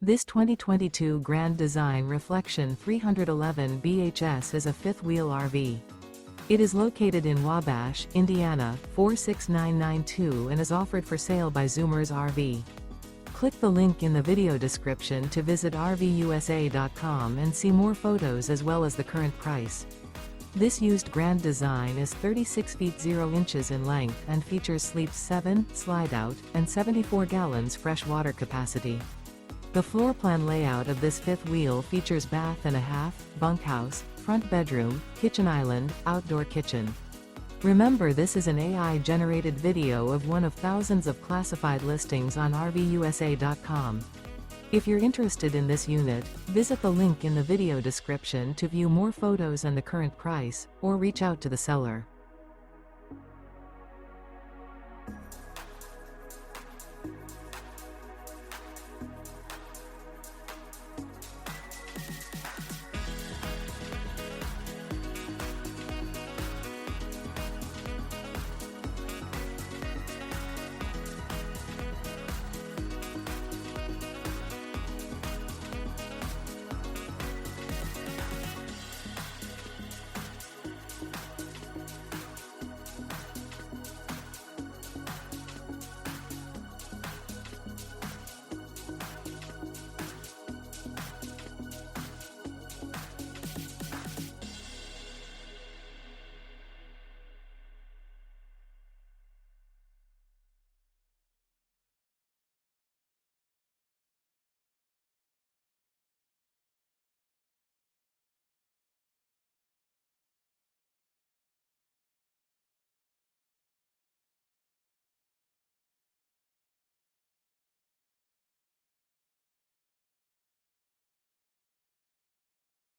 This 2022 Grand Design Reflection 311 BHS is a fifth-wheel RV. It is located in Wabash, Indiana, 46992 and is offered for sale by Zoomers RV. Click the link in the video description to visit RVUSA.com and see more photos as well as the current price. This used Grand Design is 36 feet 0 inches in length and features sleeps 7, Slideout, and 74 gallons fresh water capacity. The floor plan layout of this fifth wheel features bath and a half, bunkhouse, front bedroom, kitchen island, outdoor kitchen. Remember, this is an AI-generated video of one of thousands of classified listings on RVUSA.com. If you're interested in this unit, visit the link in the video description to view more photos and the current price, or reach out to the seller.